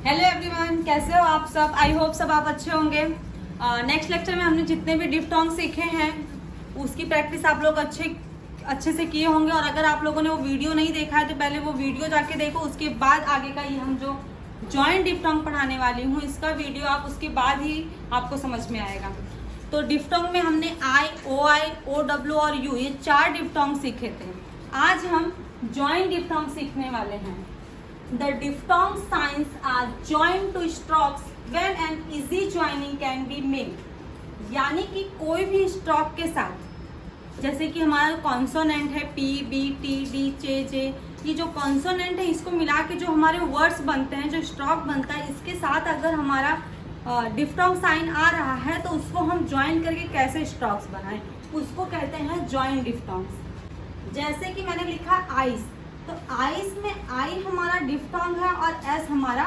Hello everyone, कैसे हो आप सब। आई होप सब आप अच्छे होंगे। नेक्स्ट लेक्चर में हमने जितने भी डिफ्टोंग सीखे हैं उसकी प्रैक्टिस आप लोग अच्छे से किए होंगे। और अगर आप लोगों ने वो वीडियो नहीं देखा है तो पहले वो वीडियो जाके देखो, उसके बाद आगे का ये हम जो जॉइंट डिफ्टोंग पढ़ाने वाली हूँ इसका वीडियो आप उसके बाद ही आपको समझ में आएगा। तो डिफ्टोंग में हमने आई, ओ आई, ओ डब्ल्यू और यू, ये 4 डिफ्टोंग सीखे थे। आज हम जॉइंट डिफ्टोंग सीखने वाले हैं। The diphthong signs are joined to strokes when an easy joining can be made। यानी कि कोई भी स्ट्रोक के साथ, जैसे कि हमारा कॉन्सोनेंट है पी, बी, टी, डी, जे, ये जो कॉन्सोनेंट है इसको मिला के जो हमारे वर्ड्स बनते हैं, जो स्ट्रोक बनता है, इसके साथ अगर हमारा डिफ्थोंग साइन आ रहा है तो उसको हम ज्वाइन करके कैसे स्ट्रोक्स बनाएं, उसको कहते हैं जॉइंट डिफ्थोंग्स। जैसे कि मैंने लिखा आइस, तो आइस में आई हमारा डिफ्थोंग है और एस हमारा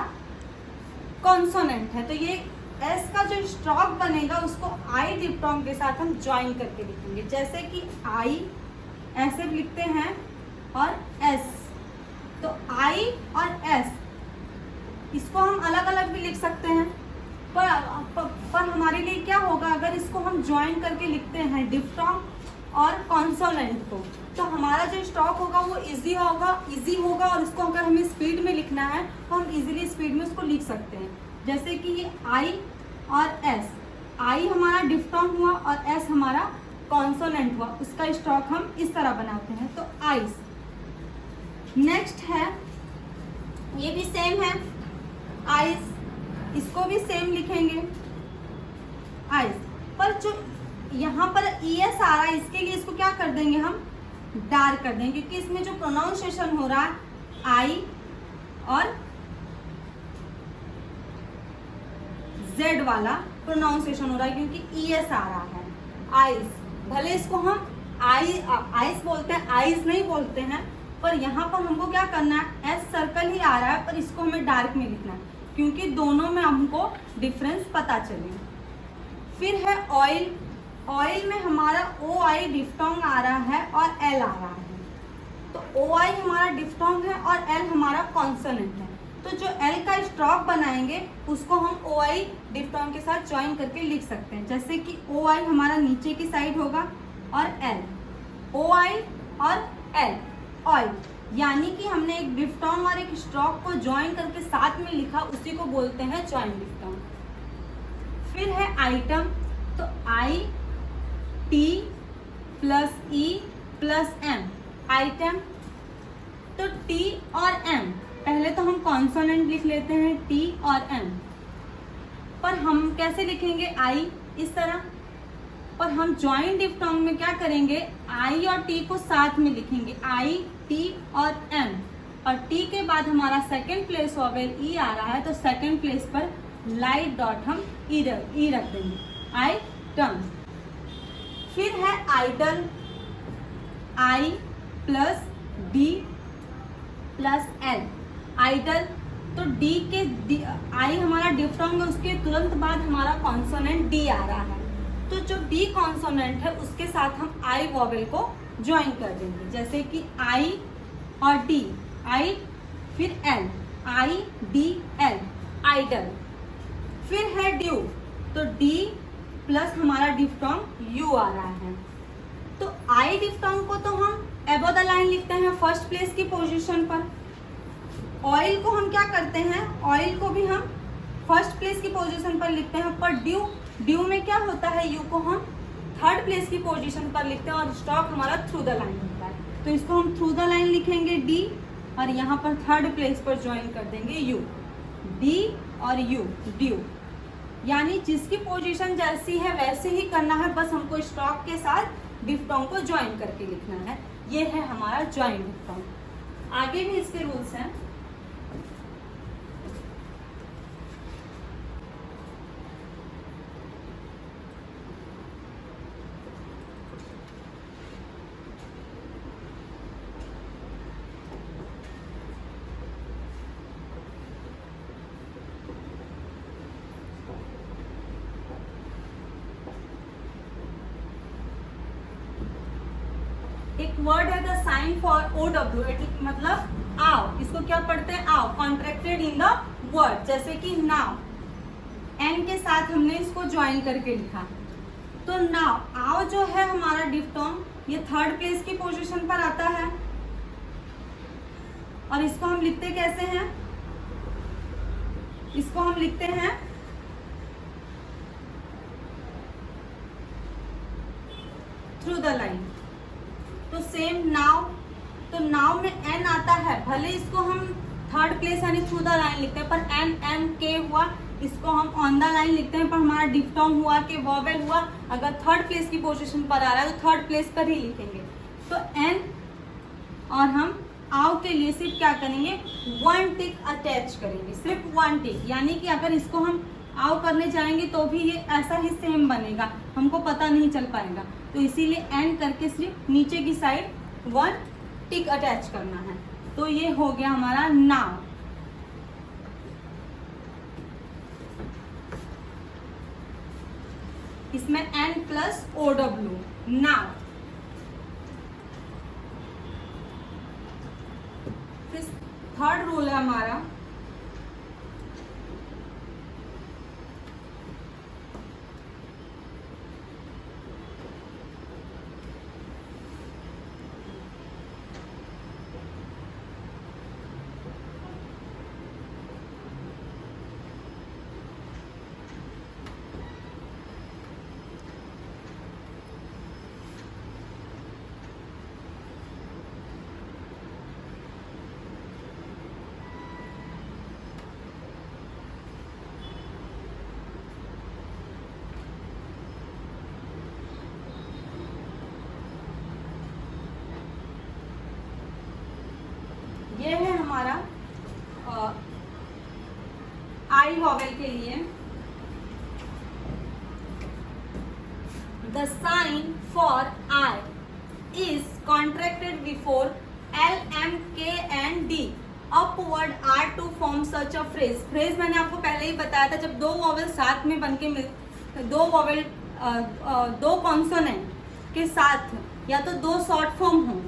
कॉन्सोनेंट है। तो ये एस का जो स्ट्रोक बनेगा उसको आई डिफ्थोंग के साथ हम ज्वाइन करके लिखेंगे। जैसे कि आई ऐसे लिखते हैं और एस, तो आई और एस इसको हम अलग अलग भी लिख सकते हैं, पर हमारे लिए क्या होगा, अगर इसको हम ज्वाइन करके लिखते हैं डिफ्थोंग और कॉन्सोनेंट को, तो हमारा जो स्ट्रोक होगा वो इजी होगा और इसको अगर हमें स्पीड में लिखना है तो हम इजीली स्पीड में उसको लिख सकते हैं। जैसे कि ये आई और एस, आई हमारा डिफ्थोंग हुआ और एस हमारा कॉन्सोनेंट हुआ, उसका स्ट्रोक हम इस तरह बनाते हैं। तो आइस। नेक्स्ट है, ये भी सेम है आइस, इसको भी सेम लिखेंगे आइस, पर जो यहाँ पर ES आ रहा है इसके लिए इसको क्या कर देंगे, हम डार्क कर देंगे, क्योंकि इसमें जो प्रोनाउंसिएशन हो रहा है आई और जेड वाला प्रोनाउंसिएशन हो रहा है, क्योंकि ES आ रहा है आइस। भले इसको हम आइस बोलते हैं, आइस नहीं बोलते हैं, पर यहाँ पर हमको क्या करना है, एस सर्कल ही आ रहा है पर इसको हमें डार्क में लिखना है, क्योंकि दोनों में हमको डिफरेंस पता चले। फिर है ऑयल, ऑयल में हमारा ओ आई डिफ्थोंग आ रहा है और एल आ रहा है, तो ओ आई हमारा डिफ्थोंग है और एल हमारा कॉन्सोनेंट है। तो जो एल का स्ट्रोक बनाएंगे उसको हम ओ आई डिफ्थोंग के साथ ज्वाइन करके लिख सकते हैं। जैसे कि ओ आई हमारा नीचे की साइड होगा और एल, ओ आई और एल ऑयल, यानी कि हमने एक डिफ्थोंग और एक स्ट्रोक को ज्वाइन करके साथ में लिखा, उसी को बोलते हैं जॉइंट डिफ्थोंग। फिर है आइटम, तो I T plus E plus M item. तो टी और एम, पहले तो हम कॉन्सोनेंट लिख लेते हैं टी और एम, पर हम कैसे लिखेंगे आई इस तरह, पर हम जॉइंट डिफ्थोंग में क्या करेंगे, आई और टी को साथ में लिखेंगे, आई टी और एम, और टी के बाद हमारा सेकेंड प्लेस वोवेल ई आ रहा है, तो सेकेंड प्लेस पर लाइट डॉट हम ई रख देंगे, आई टर्न। फिर है idle, I plus D plus L idle. तो डी के आई हमारा डिफ्थोंग है, उसके तुरंत बाद हमारा कॉन्सोनेंट डी आ रहा है, तो जो डी कॉन्सोनेंट है उसके साथ हम आई वोवेल को ज्वाइन कर देंगे। जैसे कि आई और डी, आई फिर L, I D L idle. फिर है ड्यू, तो डी प्लस हमारा डिफ्थोंग यू आ रहा है, तो आई डिफ्थोंग को तो हम एबो द लाइन लिखते हैं फर्स्ट प्लेस की पोजीशन पर। ऑयल को हम क्या करते हैं, ऑयल को भी हम फर्स्ट प्लेस की पोजीशन पर लिखते हैं, पर ड्यू में क्या होता है, यू को हम थर्ड प्लेस की पोजीशन पर लिखते हैं और स्ट्रोक हमारा थ्रू द लाइन होता है, तो इसको हम थ्रू द लाइन लिखेंगे डी, और यहाँ पर थर्ड प्लेस पर ज्वाइन कर देंगे यू, डी और यू ड्यू। यानी जिसकी पोजीशन जैसी है वैसे ही करना है, बस हमको स्ट्रोक के साथ डिफ्थोंग को ज्वाइन करके लिखना है। ये है हमारा ज्वाइंट डिफ्थोंग। आगे भी इसके रूल्स हैं। एक वर्ड है the sign for O W, मतलब आओ, इसको क्या पढ़ते हैं, आओ, कॉन्ट्रैक्टेड इन द वर्ड, जैसे कि नाउ, एन के साथ हमने इसको ज्वाइन करके लिखा। तो नाउ, आओ जो है हमारा डिफ्थोंग, ये थर्ड प्लेस की पोजीशन पर आता है और इसको हम लिखते कैसे हैं, इसको हम लिखते हैं थ्रू द लाइन। तो सेम नाउ, तो नाउ में एन आता है, भले इसको हम थर्ड प्लेस यानी थ्रू द लाइन लिखते हैं, पर एन एम के हुआ, इसको हम ऑन द लाइन लिखते हैं, पर हमारा डिफ्थोंग हुआ कि वोवेल हुआ, अगर थर्ड प्लेस की पोजीशन पर आ रहा है तो थर्ड प्लेस पर ही लिखेंगे। तो एन, और हम आओ के लिए सिर्फ क्या करेंगे, वन टिक अटैच करेंगे, सिर्फ वन टिक, यानी कि अगर इसको हम आओ करने जाएंगे तो भी ये ऐसा ही सेम बनेगा, हमको पता नहीं चल पाएगा। तो इसीलिए एन करके सिर्फ नीचे की साइड वन टिक अटैच करना है। तो ये हो गया हमारा नाउ। इसमें N plus O W, now. Third rule है हमारा, ये है हमारा आई वॉवेल के लिए। The sign for I is contracted before L M K and D upward R to form such a phrase. Phrase मैंने आपको पहले ही बताया था, जब दो वॉवेल साथ में बनके दो वॉवेल दो कॉन्सोनेंट के साथ या तो दो शॉर्ट फॉर्म हो,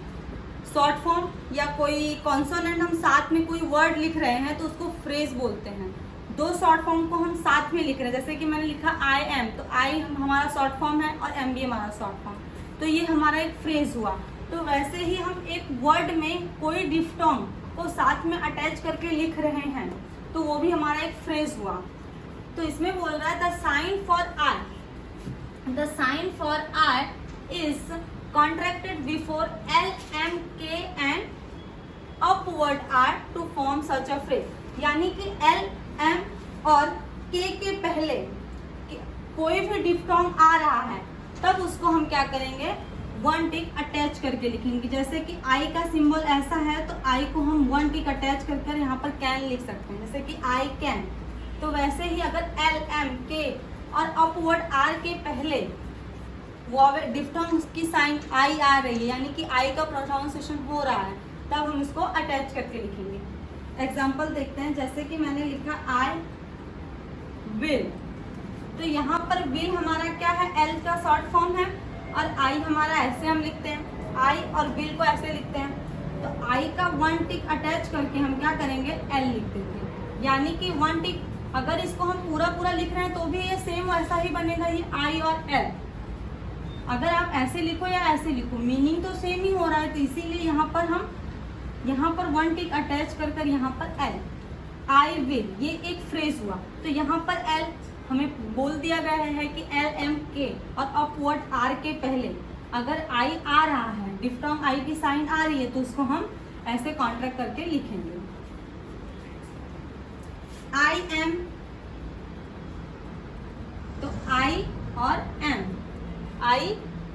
शॉर्ट फॉर्म या कोई कॉन्सोनेंट हम साथ में कोई वर्ड लिख रहे हैं तो उसको फ्रेज बोलते हैं। दो शॉर्ट फॉर्म को हम साथ में लिख रहे हैं, जैसे कि मैंने लिखा आई एम, तो आई हमारा शॉर्ट फॉर्म है और एम भी हमारा शॉर्ट फॉर्म, तो ये हमारा एक फ्रेज हुआ। तो वैसे ही हम एक वर्ड में कोई डिफ्थोंग को साथ में अटैच करके लिख रहे हैं तो वो भी हमारा एक फ्रेज हुआ। तो इसमें बोल रहा है the sign for I, the sign for I is contracted before L, M, K and upward R to form such a phrase। यानी कि L, M और K के पहले कोई भी डिफ्थोंग आ रहा है तब उसको हम क्या करेंगे, वन टिक अटैच करके लिखेंगे। जैसे कि I का सिंबल ऐसा है तो I को हम वन टिक अटैच कर यहाँ पर कैन लिख सकते हैं, जैसे कि I कैन। तो वैसे ही अगर L, M, K और अपवर्ड R के पहले वॉवेल डिफ्थोंग की साइन आई आ रही है, यानी कि आई का प्रोनाउंसिएशन हो रहा है, तब हम इसको अटैच करके लिखेंगे। एग्जांपल देखते हैं, जैसे कि मैंने लिखा आई विल, तो यहाँ पर विल हमारा क्या है, एल का शॉर्ट फॉर्म है, और आई हमारा ऐसे हम लिखते हैं, आई और विल को ऐसे लिखते हैं। तो आई का वन टिक अटैच करके हम क्या करेंगे, एल लिख देंगे। यानी कि वन टिक, अगर इसको हम पूरा पूरा लिख रहे हैं तो भी ये सेम वैसा ही बनेगा, ये आई और एल। अगर आप ऐसे लिखो या ऐसे लिखो, मीनिंग तो सेम ही हो रहा है, तो इसीलिए यहाँ पर हम यहाँ पर वन टिक अटैच कर यहाँ पर एल, आई विल, ये एक फ्रेज हुआ। तो यहाँ पर एल हमें बोल दिया गया है कि एल, एम, के और अपवर्ड आर के पहले अगर आई आ रहा है, डिफ्थोंग आई की साइन आ रही है, तो उसको हम ऐसे कॉन्ट्रैक्ट करके लिखेंगे। आई एम, तो आई और एम, आई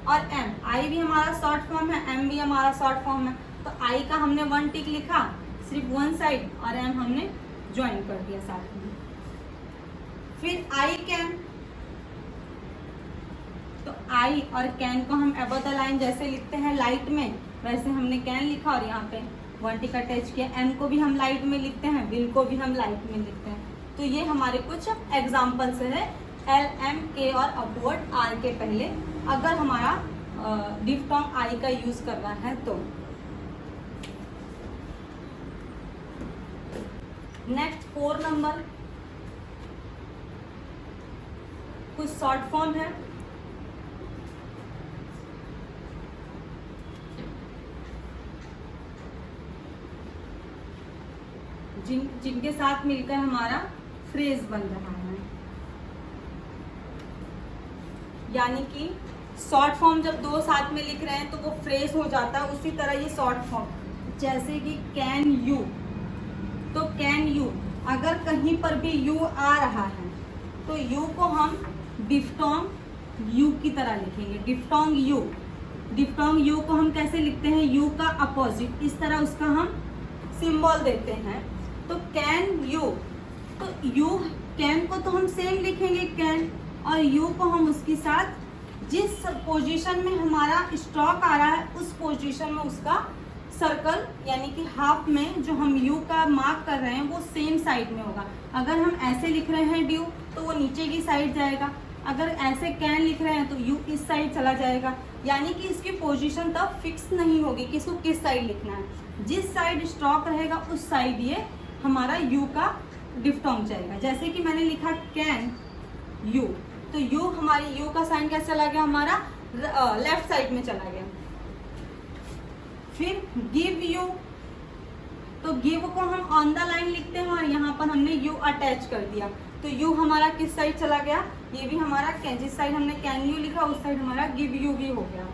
और एम, आई भी हमारा शॉर्ट फॉर्म है, एम भी हमारा शॉर्ट फॉर्म है। तो आई का हमने वन टिक लिखा सिर्फ वन साइड, और एम हमने ज्वाइन कर दिया साथ में। फिर आई कैन, तो आई और कैन को हम अबव द लाइन जैसे लिखते हैं लाइट में, वैसे हमने कैन लिखा और यहाँ पे वन टिक अटैच किया। एम को भी हम लाइट में लिखते हैं, विल को भी हम लाइट में लिखते हैं। तो ये हमारे कुछ एग्जाम्पल्स है एल, एम, के और अपवर्ड आर के पहले अगर हमारा डिफ्थोंग आई का यूज कर रहा है तो। नेक्स्ट 4 नंबर, कुछ शॉर्ट फॉर्म है। जिनके साथ मिलकर हमारा फ्रेज बन रहा है, यानी कि शॉर्ट फॉर्म जब दो साथ में लिख रहे हैं तो वो फ्रेज हो जाता है, उसी तरह ये शॉर्ट फॉर्म, जैसे कि कैन यू, तो कैन यू, अगर कहीं पर भी यू आ रहा है तो यू को हम डिफ्टोंग यू की तरह लिखेंगे। डिफ्टोंग यू, डिफ्टोंग यू को हम कैसे लिखते हैं, यू का अपोजिट, इस तरह उसका हम सिंबल देते हैं। तो कैन यू, तो यू कैन को तो हम सेम लिखेंगे कैन, और यू को हम उसके साथ जिस पोजीशन में हमारा स्टॉक आ रहा है उस पोजीशन में उसका सर्कल, यानी कि हाफ में जो हम यू का मार्क कर रहे हैं वो सेम साइड में होगा। अगर हम ऐसे लिख रहे हैं ड्यू तो वो नीचे की साइड जाएगा, अगर ऐसे कैन लिख रहे हैं तो यू इस साइड चला जाएगा, यानी कि इसकी पोजीशन तब फिक्स नहीं होगी कि इसको किस साइड लिखना है। जिस साइड स्टॉक रहेगा उस साइड ये हमारा यू का डिफ्टोंग जाएगा। जैसे कि मैंने लिखा कैन यू, तो यू हमारी यू का साइन कैसे चला गया, हमारा लेफ्ट साइड में चला गया। फिर गिव यू, तो गिव को हम ऑन द लाइन लिखते हैं और यहाँ पर हमने यू अटैच कर दिया, तो यू हमारा किस साइड चला गया, ये भी हमारा जिस साइड हमने कैन यू लिखा उस साइड हमारा गिव यू भी हो गया।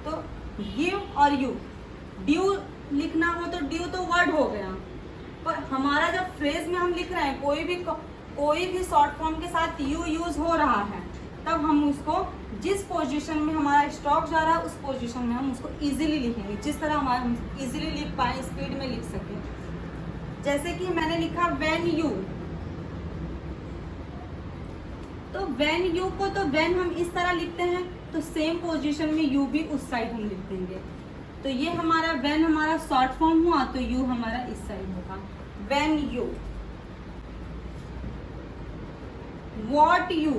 तो गिव और यू, ड्यू लिखना हो तो ड्यू तो वर्ड हो गया, पर हमारा जब फ्रेज में हम लिख रहे हैं कोई भी शॉर्ट फॉर्म के साथ यू यूज हो रहा है, तब हम उसको जिस पोजीशन में हमारा स्टॉक जा रहा है उस पोजीशन में हम उसको इजीली लिखेंगे, जिस तरह हमारा हम इजीली लिख पाए, स्पीड में लिख सके। जैसे कि मैंने लिखा व्हेन यू, तो व्हेन यू को तो व्हेन हम इस तरह लिखते हैं, तो सेम पोजीशन में यू भी उस साइड हम लिख देंगे। तो ये हमारा व्हेन हमारा शॉर्ट फॉर्म हुआ, तो यू हमारा इस साइड होगा, व्हेन यू। वॉट यू,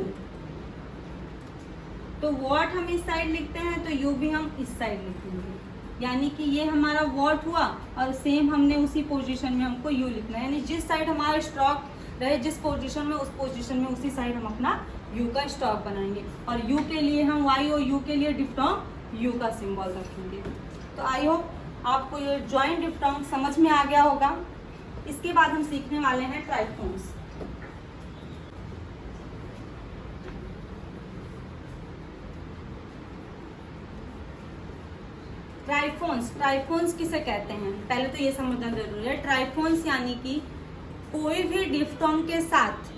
तो वॉट हम इस साइड लिखते हैं तो यू भी हम इस साइड लिखेंगे, यानी कि ये हमारा वॉट हुआ और सेम हमने उसी पोजीशन में हमको यू लिखना है, यानी जिस साइड हमारा स्टॉक रहे जिस पोजीशन में उस पोजीशन में उसी साइड हम अपना यू का स्टॉक बनाएंगे। और यू के लिए हम वाई और यू के लिए डिफ्टोंग यू का सिंबल रखेंगे। तो आई होप आपको ये जॉइंट डिफ्टोंग समझ में आ गया होगा। इसके बाद हम सीखने वाले हैं ट्राइफोन्स। ट्राइफोन्स किसे कहते हैं, पहले तो ये समझना जरूरी है। ट्राइफोन्स यानी कि कोई भी डिफ्टोंग के साथ,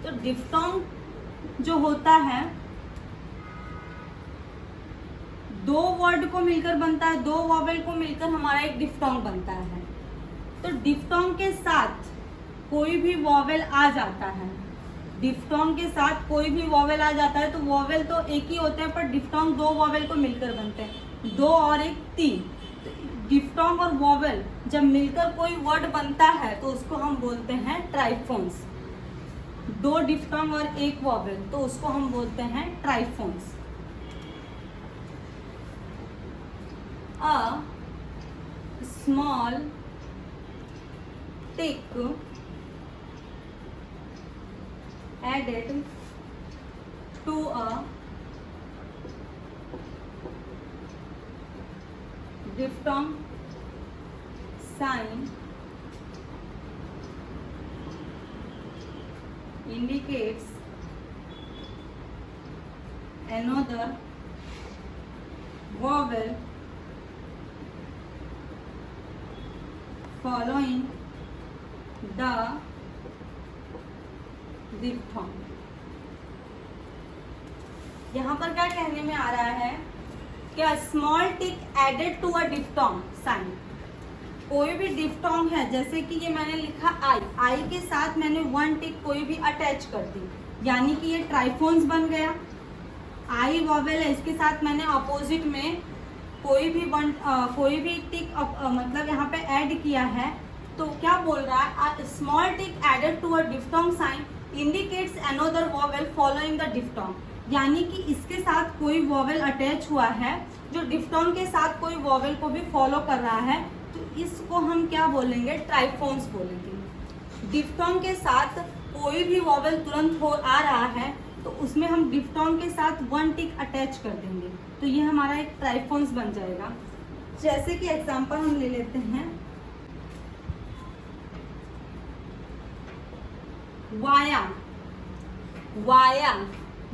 तो डिफ्टोंग जो होता है दो वर्ड को मिलकर बनता है, दो वॉवेल को मिलकर हमारा एक डिफ्टोंग बनता है। तो डिफ्टोंग के साथ कोई भी वॉवेल आ जाता है, डिफ्टोंग के साथ कोई भी वॉवेल आ जाता है, तो वॉवेल तो एक ही होते हैं पर डिफ्टोंग दो वॉवेल को मिलकर बनते हैं, 2 और 1 3। डिफ्टोंग और वॉवेल जब मिलकर कोई वर्ड बनता है तो उसको हम बोलते हैं ट्राइफोन्स। 2 डिफ्टोंग और 1 वॉवेल, तो उसको हम बोलते हैं triphones. A small tick added to a diphthong sign indicates another vowel following the diphthong. यहाँ पर क्या कहने में आ रहा है कि small tick added to a diphthong sign, कोई भी डिफ्टोंग है, जैसे कि ये मैंने लिखा आई के साथ मैंने 1 टिक कोई भी अटैच कर दी, यानी कि ये ट्राइफोन्स बन गया। आई वॉवेल है, इसके साथ मैंने अपोजिट में कोई भी टिक मतलब यहाँ पे ऐड किया है, तो क्या बोल रहा है, small tick added to a diphthong sign indicates another vowel following the diphthong, यानी कि इसके साथ कोई वॉवेल अटैच हुआ है जो डिफ्टोंग के साथ कोई वॉवेल को भी फॉलो कर रहा है, तो इसको हम क्या बोलेंगे, ट्राइफोन्स बोलेंगे। डिफ्थोंग के साथ कोई भी वॉवेल तुरंत आ रहा है तो उसमें हम डिफ्थोंग के साथ 1 टिक अटैच कर देंगे, तो ये हमारा एक ट्राइफोन्स बन जाएगा। जैसे कि एग्जांपल हम ले लेते हैं वाया, वाया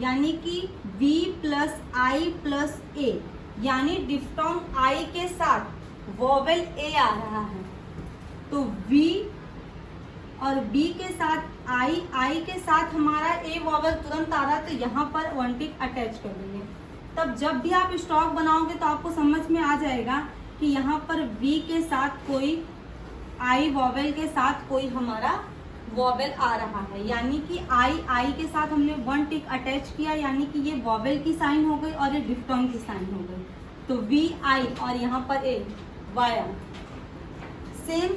यानी कि V plus I plus A, यानी डिफ्थोंग I के साथ वॉवेल A आ रहा है, तो V और B के साथ I के साथ हमारा A वॉवेल तुरंत आ रहा है, तो यहाँ पर 1 टिक अटैच कर देंगे। तब जब भी आप स्टॉक बनाओगे तो आपको समझ में आ जाएगा कि यहाँ पर V के साथ कोई I वॉवेल के साथ कोई हमारा वॉवेल आ रहा है, यानी कि I के साथ हमने 1 टिक अटैच किया, यानी कि ये वॉवेल की साइन हो गई और ये डिफ्थोंग की साइन हो गई। तो VI और यहाँ पर A, via. Same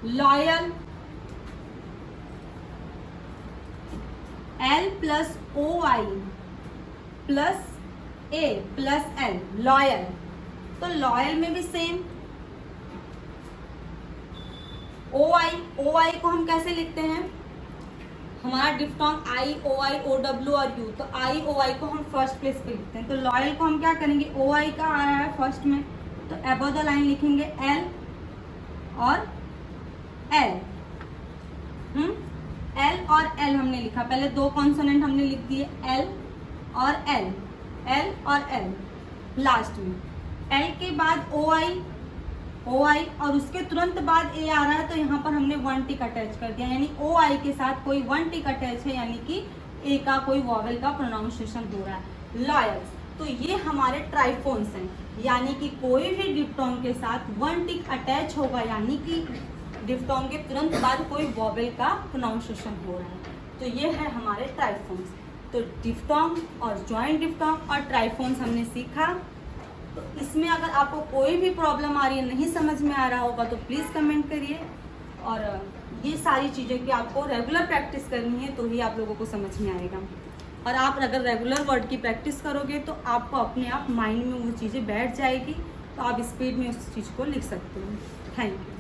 loyal, L plus OI plus A plus L, loyal. तो लॉयल में भी सेम OI को हम कैसे लिखते हैं, हमारा डिफ्थोंग I, OI, OW और U, तो I, OI को हम फर्स्ट प्लेस पे लिखते हैं। तो लॉयल को हम क्या करेंगे, OI का आ रहा है फर्स्ट में, तो अबव द लाइन लिखेंगे L और L। L और L हमने लिखा, पहले 2 कॉन्सोनेंट हमने लिख दिए L और L, L और L लास्ट में। L के बाद OI और उसके तुरंत बाद A आ रहा है, तो यहाँ पर हमने 1 टिक अटैच कर दिया, यानी OI के साथ कोई 1 टिक अटैच है, यानी कि A का कोई वॉवेल का प्रोनाउंसिएशन हो रहा है। लॉयल्स, तो ये हमारे ट्राइफोन्स हैं, यानी कि कोई भी डिफ्थोंग के साथ 1 टिक अटैच होगा, यानी कि डिफ्थोंग के तुरंत बाद कोई वॉवेल का प्रोनाउंसिएशन हो रहा है, तो ये है हमारे ट्राइफोन्स। तो डिफ्थोंग और जॉइंट डिफ्थोंग और ट्राइफोन्स हमने सीखा। तो इसमें अगर आपको कोई भी प्रॉब्लम आ रही है, नहीं समझ में आ रहा होगा, तो प्लीज़ कमेंट करिए। और ये सारी चीज़ें कि आपको रेगुलर प्रैक्टिस करनी है, तो ही आप लोगों को समझ में आएगा। और आप अगर रेगुलर वर्ड की प्रैक्टिस करोगे तो आपको अपने आप माइंड में वो चीज़ें बैठ जाएगी, तो आप स्पीड में उस चीज़ को लिख सकते हो। Thank you.